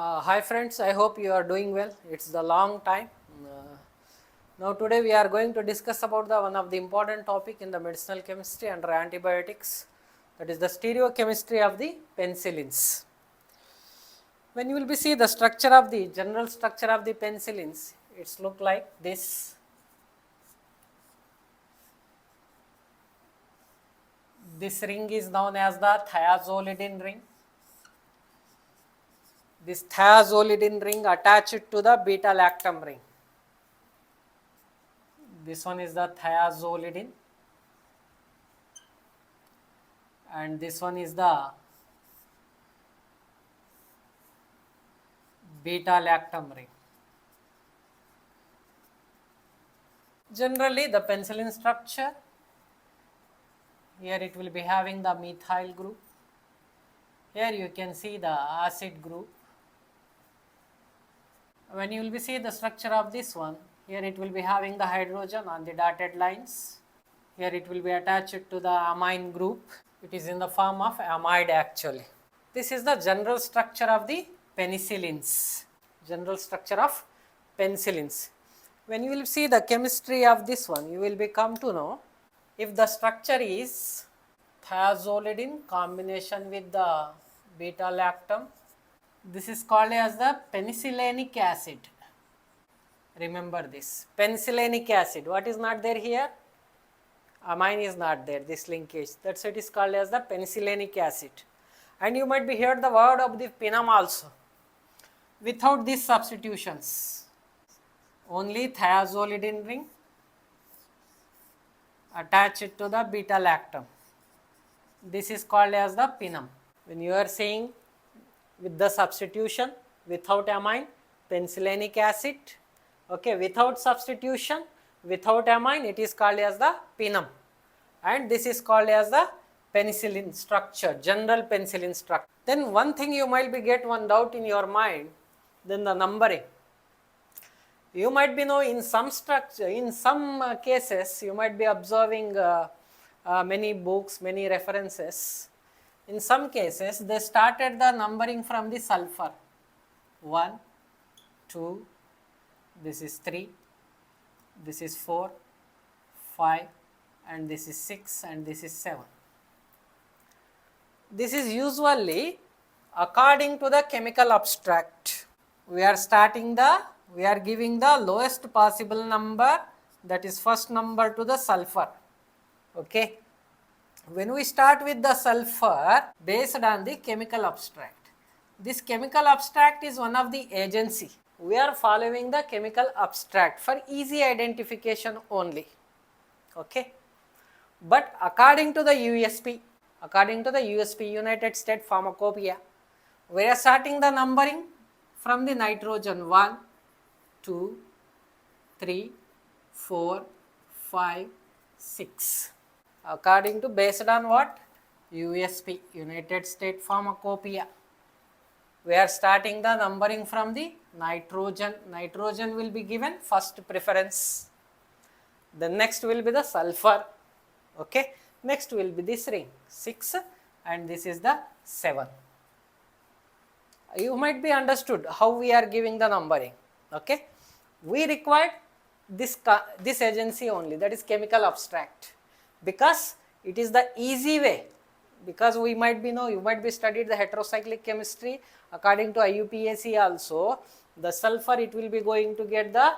Hi friends, I hope you are doing well. It's the long time. Now today we are going to discuss about the one of the important topic in the medicinal chemistry under antibiotics, that is the stereochemistry of the penicillins. When you will be see the structure of the general structure of the penicillins, it's look like this. This ring is known as the thiazolidine ring. This thiazolidine ring attached to the beta lactam ring. This one is the thiazolidine and this one is the beta lactam ring. Generally the penicillin structure, here it will be having the methyl group. Here you can see the acid group. When you will be see the structure of this one, here it will be having the hydrogen on the dotted lines. Here it will be attached to the amine group. It is in the form of amide actually. This is the general structure of the penicillins. General structure of penicillins. When you will see the chemistry of this one, you will become to know if the structure is thiazolidine combination with the beta lactam. This is called as the penicillinic acid. Remember this, penicillinic acid. What is not there here? Amine is not there, this linkage. That's why it is called as the penicillinic acid. And you might be heard the word of the pinam also. Without these substitutions, only thiazolidine ring attached to the beta lactam. This is called as the pinam. When you are saying with the substitution, without amine, penicillinic acid. Okay, without substitution, without amine, it is called as the pinam. And this is called as the penicillin structure, general penicillin structure. Then one thing you might be get one doubt in your mind, then the numbering. You might be know in some structure, in some cases, you might be observing many books, many references. In some cases, they started the numbering from the sulfur. 1, 2, this is 3, this is 4, 5, and this is 6, and this is 7. This is usually according to the chemical abstract. We are giving the lowest possible number, that is first number to the sulfur. Okay. When we start with the sulfur based on the chemical abstract, this chemical abstract is one of the agency. We are following the chemical abstract for easy identification only. Okay. But according to the USP, United States Pharmacopoeia, we are starting the numbering from the nitrogen 1, 2, 3, 4, 5, 6. According to based on what? USP, United States Pharmacopoeia. We are starting the numbering from the nitrogen. Nitrogen will be given first preference. The next will be the sulfur. Okay. Next will be this ring 6 and this is the 7. You might be understood how we are giving the numbering. Okay. We required this agency only, that is chemical abstract, because it is the easy way. Because we might be you might be studied the heterocyclic chemistry. According to IUPAC also, the sulfur it will be going to get the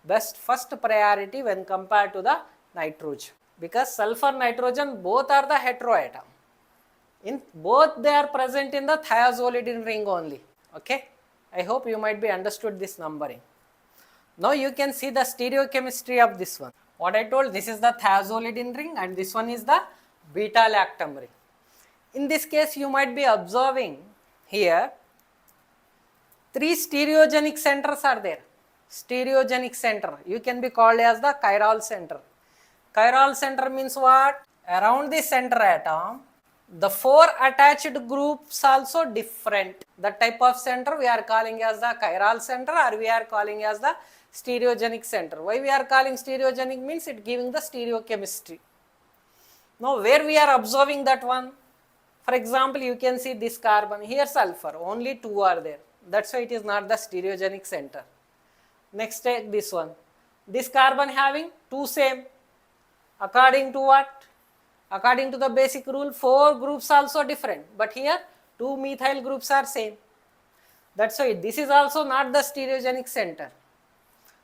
best first priority when compared to the nitrogen, because sulfur nitrogen both are the heteroatom. In both they are present in the thiazolidine ring only. Okay, I hope you might be understood this numbering. Now you can see the stereochemistry of this one. What I told, this is the thiazolidine ring and this one is the beta lactam ring. In this case, you might be observing here 3 stereogenic centers are there. Stereogenic center, you can be called as the chiral center. Chiral center means what? Around the center atom, the 4 attached groups also different. The type of center we are calling as the chiral center, or we are calling as the stereogenic center. Why we are calling stereogenic means it giving the stereochemistry. Now where we are observing that one? For example, you can see this carbon, here sulfur, only 2 are there. That's why it is not the stereogenic center. Next, take this one. This carbon having 2 same. According to what? According to the basic rule, 4 groups also different. But here 2 methyl groups are same. That's why this is also not the stereogenic center.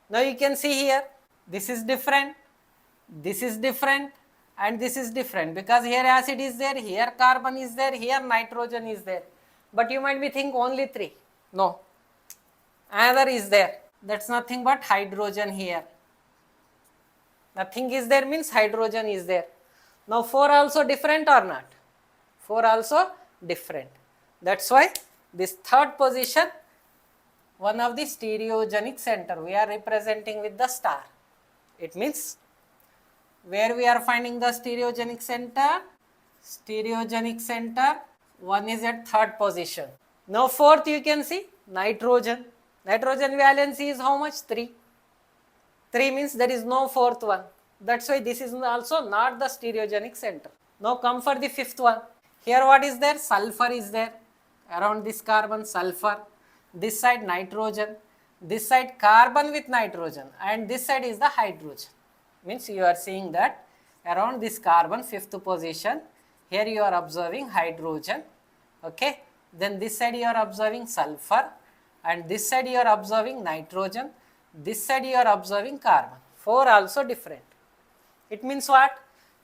Now you can see here, this is different, and this is different, because here acid is there, here carbon is there, here nitrogen is there. But you might be thinking only 3. No, another is there. That's nothing but hydrogen here. Nothing is there means hydrogen is there. Now 4 also different or not? 4 also different. That's why this third position, one of the stereogenic center, we are representing with the star. It means where we are finding the stereogenic center? Stereogenic center, one is at third position. Now fourth you can see nitrogen. Nitrogen valency is how much? 3. 3 means there is no fourth one. That's why this is also not the stereogenic center. Now come for the fifth one. Here what is there? Sulfur is there. Around this carbon, sulfur. This side nitrogen. This side carbon with nitrogen. And this side is the hydrogen. Means you are seeing that around this carbon, fifth position, here you are observing hydrogen. Okay. Then this side you are observing sulfur. And this side you are observing nitrogen. This side you are observing carbon. 4 also different. It means what?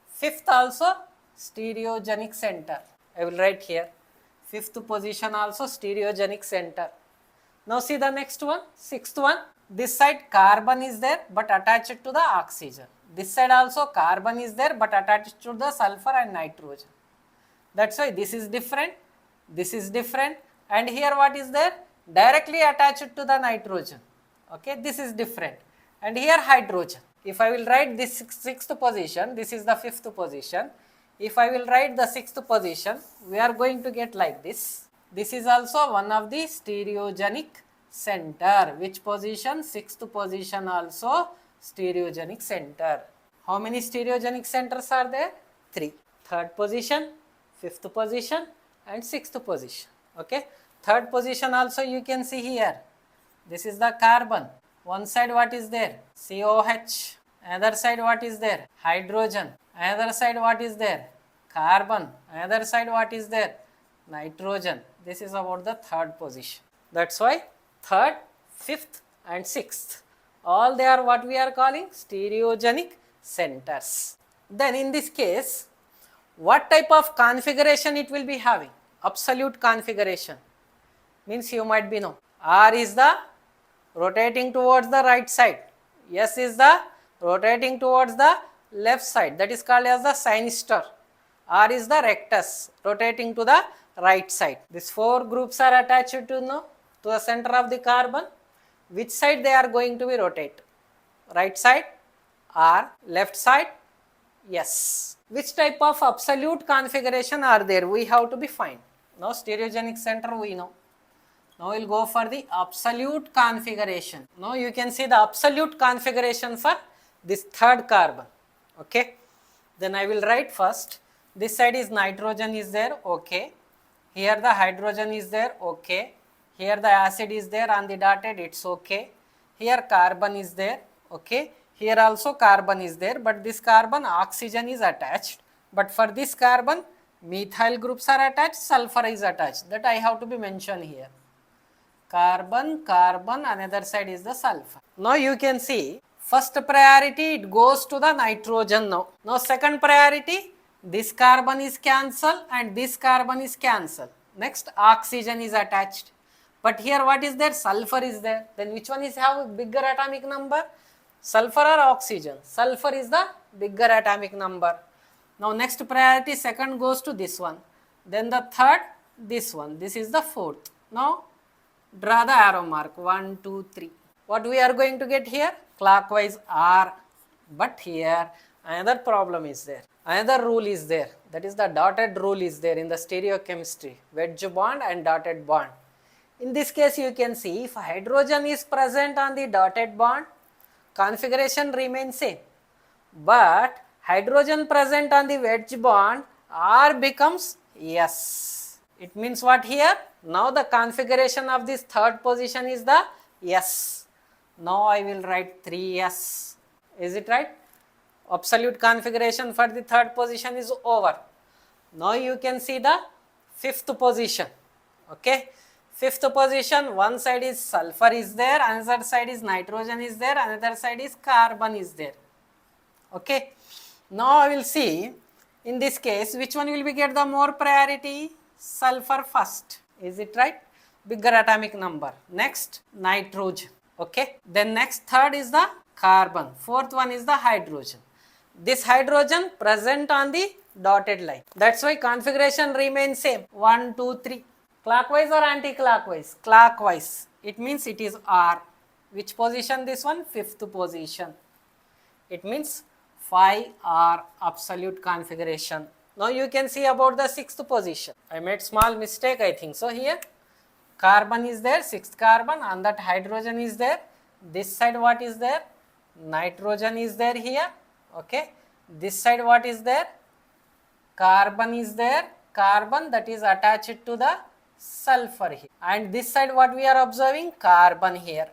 Fifth also stereogenic center. I will write here. Fifth position also stereogenic center. Now see the next one, sixth one. This side carbon is there but attached to the oxygen. This side also carbon is there but attached to the sulfur and nitrogen. That's why this is different, and here what is there? Directly attached to the nitrogen. Okay, this is different, and here hydrogen. If I will write this sixth position, this is the fifth position. If I will write the sixth position, we are going to get like this. This is also one of the stereogenic center. Which position? Sixth position also stereogenic center. How many stereogenic centers are there? 3. Third position, fifth position, and sixth position. Okay. Third position also you can see here. This is the carbon. One side what is there? COH. Another side what is there? Hydrogen. Another side what is there? Carbon. Another side what is there? Nitrogen. This is about the third position. That's why third, fifth and sixth, all they are what we are calling stereogenic centers. Then in this case, what type of configuration it will be having? Absolute configuration. Means you might be know. R is the rotating towards the right side. S is the rotating towards the left side. That is called as the sinister. R is the rectus, rotating to the right side. These 4 groups are attached to the center of the carbon. Which side they are going to be rotate? Right side, R, left side, yes. Which type of absolute configuration are there? We have to be find. Now stereogenic center we know. Now we will go for the absolute configuration. Now you can see the absolute configuration for this third carbon. Okay. Then I will write first. This side is nitrogen is there. Okay. Here the hydrogen is there. Okay. Here the acid is there on the dotted. It's okay. Here carbon is there. Okay. Here also carbon is there. But this carbon oxygen is attached. But for this carbon methyl groups are attached. Sulfur is attached. That I have to be mentioned here. Carbon, carbon, another side is the sulfur. Now you can see first priority it goes to the nitrogen now. Now second priority, this carbon is cancelled and this carbon is cancelled. Next oxygen is attached. But here what is there? Sulfur is there. Then which one is have bigger atomic number? Sulfur or oxygen? Sulfur is the bigger atomic number. Now next priority second goes to this one. Then the third, this one. This is the fourth. Now draw the arrow mark 1, 2, 3. What we are going to get here? Clockwise R. But here another problem is there. Another rule is there. That is the dotted rule is there in the stereochemistry. Wedge bond and dotted bond. In this case you can see if hydrogen is present on the dotted bond, configuration remains same. But hydrogen present on the wedge bond, R becomes S. It means what here? Now the configuration of this third position is the S. Now I will write 3S. Is it right? Absolute configuration for the third position is over. Now you can see the fifth position. Okay. Fifth position, one side is sulfur is there, another side is nitrogen is there, another side is carbon is there. Okay. Now I will see in this case which one will be get the more priority? Sulfur first. Is it right? Bigger atomic number. Next, nitrogen. Okay. Then next third is the carbon. Fourth one is the hydrogen. This hydrogen present on the dotted line. That's why configuration remains same. 1, 2, 3. Clockwise or anti-clockwise? Clockwise. It means it is R. Which position this one? Fifth position. It means 5R absolute configuration. Now you can see about the sixth position. I made small mistake I think. So here carbon is there, sixth carbon, and that hydrogen is there. This side what is there? Nitrogen is there here. Okay. This side what is there? Carbon is there. Carbon that is attached to the sulfur here. And this side what we are observing? Carbon here.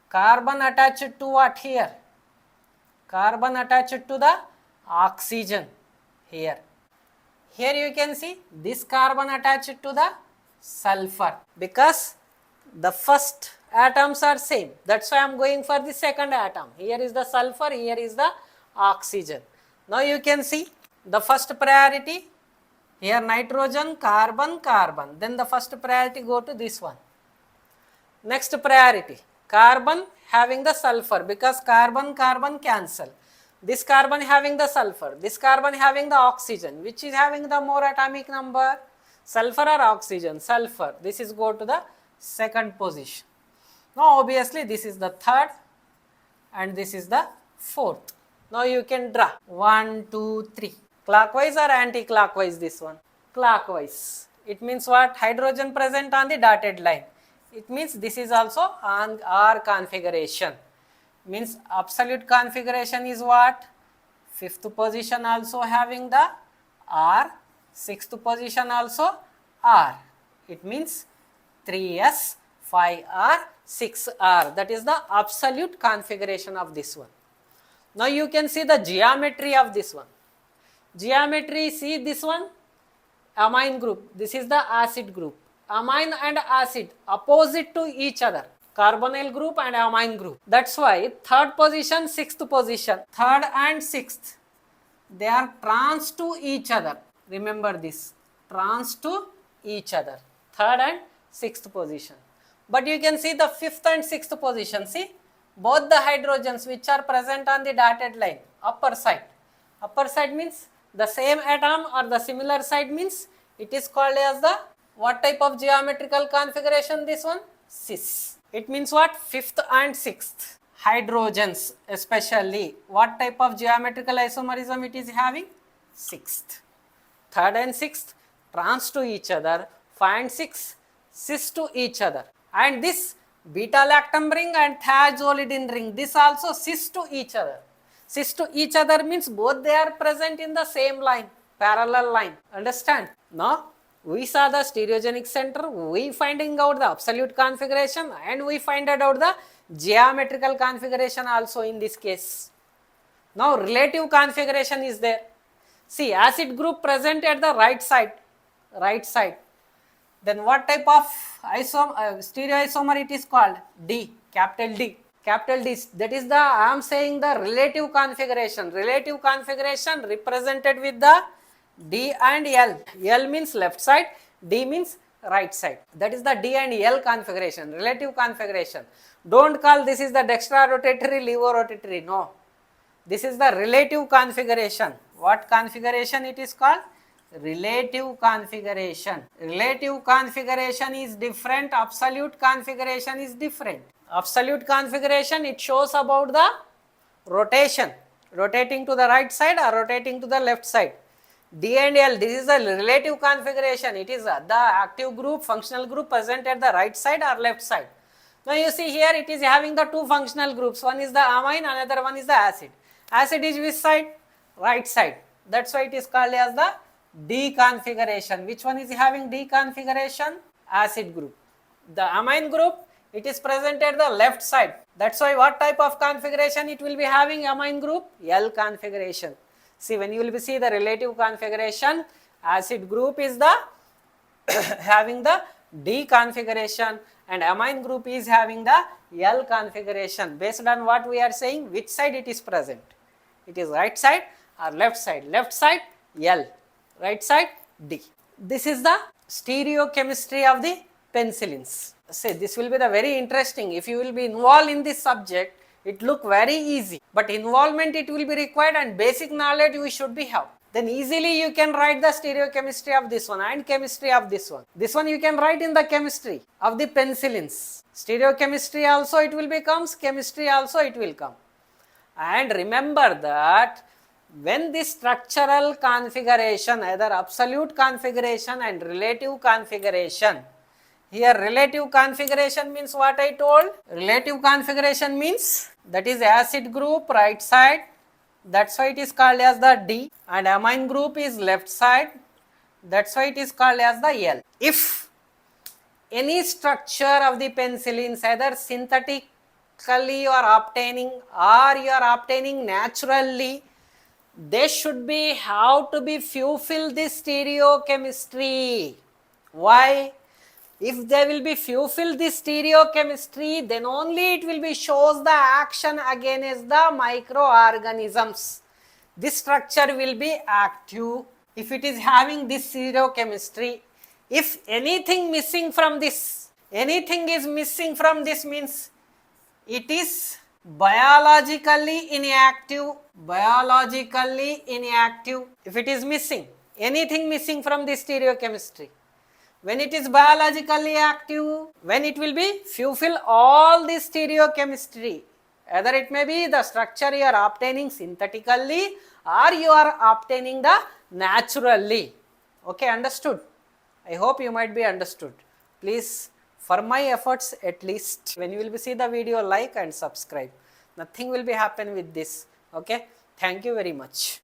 Carbon attached to what here? Carbon attached to the oxygen here. Here you can see this carbon attached to the sulfur because the first atoms are same. That's why I am going for the second atom. Here is the sulfur, here is the oxygen. Now you can see the first priority here nitrogen, carbon, carbon. Then the first priority go to this one. Next priority carbon having the sulfur because carbon, carbon cancel. This carbon having the sulfur, this carbon having the oxygen. Which is having the more atomic number? Sulfur or oxygen? Sulfur. This is go to the second position. Now obviously this is the third and this is the fourth. Now you can draw 1, 2, 3. Clockwise or anti-clockwise this one? Clockwise. It means what? Hydrogen present on the dotted line. It means this is also on R configuration. Means absolute configuration is what? Fifth position also having the R, sixth position also R. It means 3S, 5R, 6R. That is the absolute configuration of this one. Now you can see the geometry of this one. Geometry, see this one? Amine group. This is the acid group. Amine and acid opposite to each other. Carbonyl group and amine group. That's why third position, sixth position. Third and sixth, they are trans to each other. Remember this. Trans to each other. Third and sixth position. But you can see the fifth and sixth position. See, both the hydrogens which are present on the dotted line, upper side. Upper side means the same atom or the similar side means it is called as the what type of geometrical configuration this one? Cis. It means what? Fifth and sixth hydrogens especially. What type of geometrical isomerism it is having? Sixth. Third and sixth trans to each other. 5 and 6 cis to each other. And this beta-lactam ring and thiazolidine ring, this also cis to each other. Cis to each other means both they are present in the same line, parallel line. Understand? Now we saw the stereogenic center, we finding out the absolute configuration and we find out the geometrical configuration also in this case. Now relative configuration is there. See, acid group present at the right side. Then what type of stereoisomer it is called? D, capital D. Capital D, that is the, I am saying the relative configuration. Relative configuration represented with the D and L. L means left side, D means right side. That is the D and L configuration, relative configuration. Don't call this is the dextrorotatory, levorotatory. No. This is the relative configuration. What configuration it is called? Relative configuration. Relative configuration is different. Absolute configuration is different. Absolute configuration, it shows about the rotation. Rotating to the right side or rotating to the left side. D and L, this is a relative configuration. It is the active group, functional group present at the right side or left side. Now you see here it is having the two functional groups. One is the amine, another one is the acid. Acid is which side? Right side. That's why it is called as the D configuration. Which one is having D configuration? Acid group. The amine group, it is present at the left side. That's why what type of configuration it will be having amine group? L configuration. See, when you will be see the relative configuration, acid group is the having the D configuration and amine group is having the L configuration. Based on what we are saying, which side it is present? It is right side or left side? Left side L, right side D. This is the stereochemistry of the penicillins. Say this will be the very interesting. If you will be involved in this subject, it look very easy, but involvement it will be required and basic knowledge we should be have. Then easily you can write the stereochemistry of this one and chemistry of this one. This one you can write in the chemistry of the penicillins. Stereochemistry also it will becomes, chemistry also it will come. And remember that when this structural configuration, either absolute configuration and relative configuration, here relative configuration means what I told? Relative configuration means that is acid group right side, that's why it is called as the D, and amine group is left side, that's why it is called as the L. If any structure of the penicillins either synthetically you are obtaining or you are obtaining naturally, they should be have to be fulfill this stereochemistry. Why? If they will be fulfill this stereochemistry, then only it will be shows the action against the microorganisms. This structure will be active if it is having this stereochemistry. If anything missing from this, anything is missing from this means it is biologically inactive. Biologically inactive. If it is missing, anything missing from this stereochemistry. When it is biologically active, when it will be fulfill all this stereochemistry, either it may be the structure you are obtaining synthetically or you are obtaining the naturally. Okay, understood? I hope you might be understood. Please, for my efforts at least, when you will be see the video, like and subscribe. Nothing will be happen with this. Okay, thank you very much.